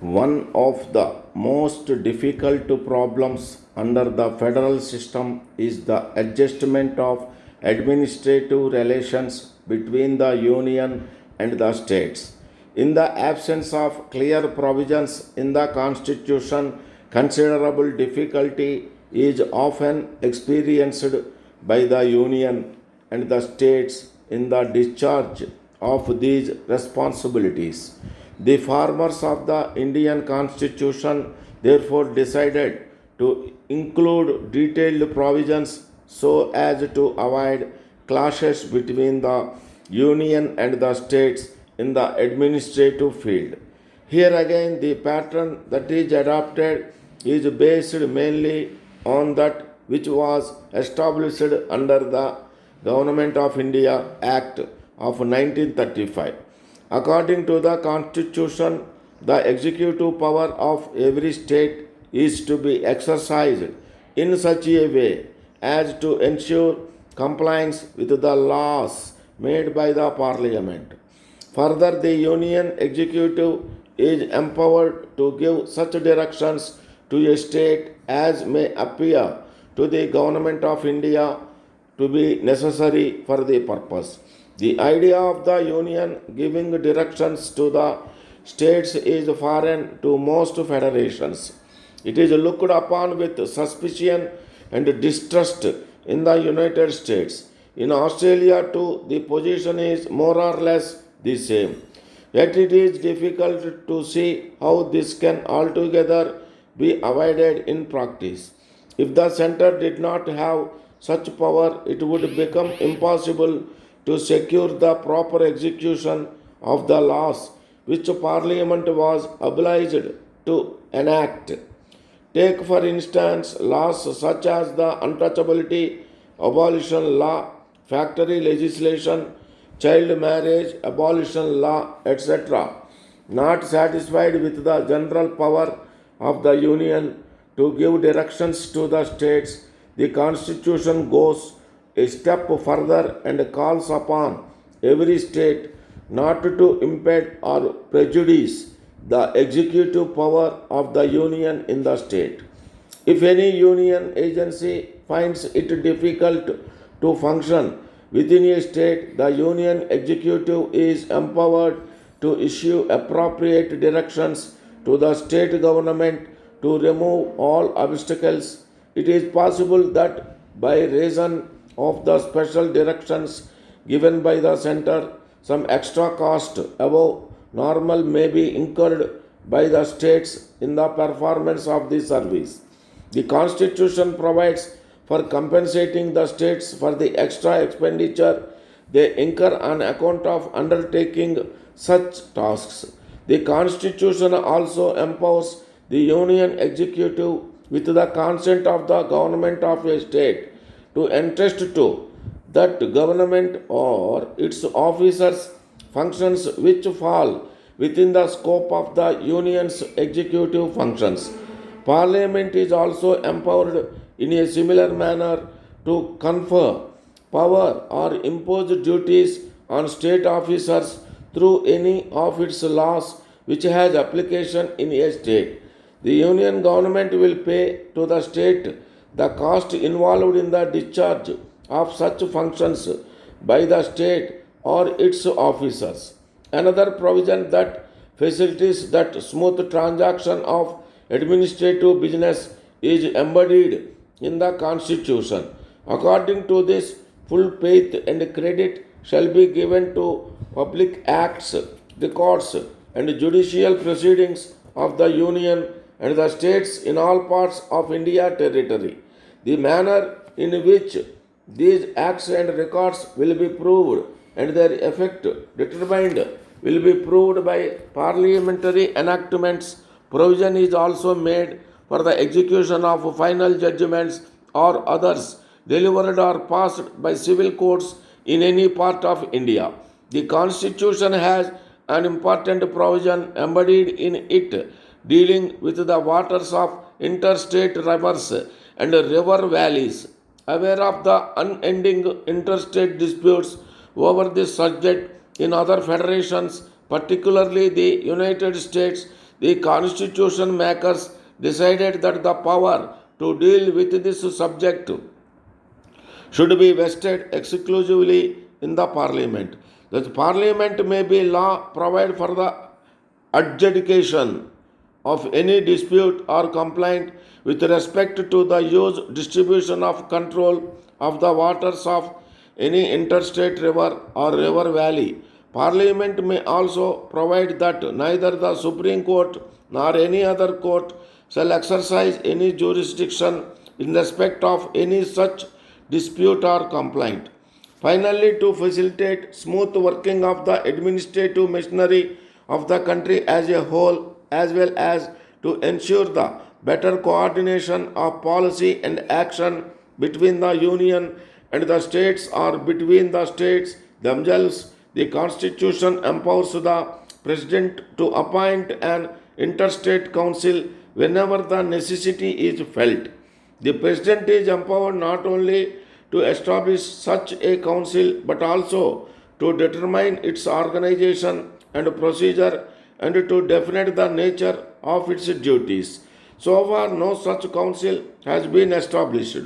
One of the most difficult problems under the federal system is the adjustment of administrative relations between the union and the states. In the absence of clear provisions in the constitution, considerable difficulty is often experienced by the union and the states in the discharge of these responsibilities. The farmers of the Indian Constitution therefore decided to include detailed provisions so as to avoid clashes between the union and the states in the administrative field. Here again, the pattern that is adopted is based mainly on that which was established under the Government of India Act of 1935. According to the Constitution, the executive power of every state is to be exercised in such a way as to ensure compliance with the laws made by the Parliament. Further, the Union Executive is empowered to give such directions to a state as may appear to the Government of India to be necessary for the purpose. The idea of the Union giving directions to the states is foreign to most federations. It is looked upon with suspicion and distrust in the United States. In Australia, too, the position is more or less the same. Yet it is difficult to see how this can altogether be avoided in practice. If the center did not have such power, it would become impossible to secure the proper execution of the laws which Parliament was obliged to enact. Take, for instance, laws such as the untouchability abolition law, factory legislation, child marriage abolition law, etc. Not satisfied with the general power of the Union to give directions to the states, the Constitution goes a step further and calls upon every state not to impede or prejudice the executive power of the Union in the state. If any Union agency finds it difficult to function within a state, the Union Executive is empowered to issue appropriate directions to the state government to remove all obstacles. It is possible that by reason of the special directions given by the center, some extra cost above normal may be incurred by the states in the performance of the service. The Constitution provides for compensating the states for the extra expenditure they incur on account of undertaking such tasks. The Constitution also empowers the Union Executive with the consent of the government of a state to entrust to that government or its officers functions which fall within the scope of the union's executive functions. Parliament is also empowered in a similar manner to confer power or impose duties on state officers through any of its laws which has application in a state. The union government will pay to the state the cost involved in the discharge of such functions by the state or its officers. Another provision that facilitates that smooth transaction of administrative business is embodied in the Constitution. According to this, full faith and credit shall be given to public acts, records, and judicial proceedings of the Union and the states in all parts of India territory. The manner in which these acts and records will be proved and their effect determined will be proved by parliamentary enactments. Provision is also made for the execution of final judgments or others delivered or passed by civil courts in any part of India. The Constitution has an important provision embodied in it dealing with the waters of interstate rivers and river valleys. Aware of the unending interstate disputes over this subject in other federations, particularly the United States, The constitution makers decided that the power to deal with this subject should be vested exclusively in the parliament. The parliament may be law provide for the adjudication of any dispute or complaint with respect to the use, distribution of control of the waters of any interstate river or river valley. Parliament may also provide that neither the Supreme Court nor any other court shall exercise any jurisdiction in respect of any such dispute or complaint. Finally, to facilitate smooth working of the administrative machinery of the country as a whole, as well as to ensure the better coordination of policy and action between the union and the states or between the states themselves, the constitution empowers the president to appoint an interstate council whenever the necessity is felt. The president is empowered not only to establish such a council but also to determine its organization and procedure and to definite the nature of its duties. So far, no such council has been established.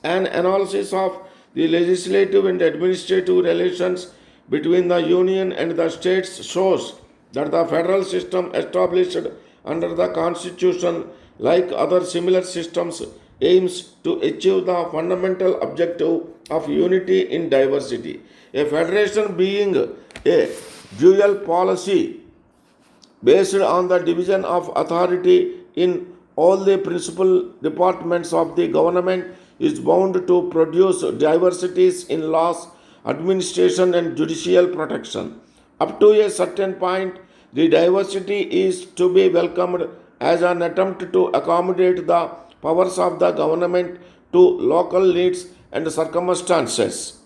An analysis of the legislative and administrative relations between the union and the states shows that the federal system established under the constitution, like other similar systems, aims to achieve the fundamental objective of unity in diversity. A federation being a dual policy based on the division of authority in all the principal departments of the government is bound to produce diversities in laws, administration, and judicial protection. Up to a certain point, the diversity is to be welcomed as an attempt to accommodate the powers of the government to local needs and circumstances.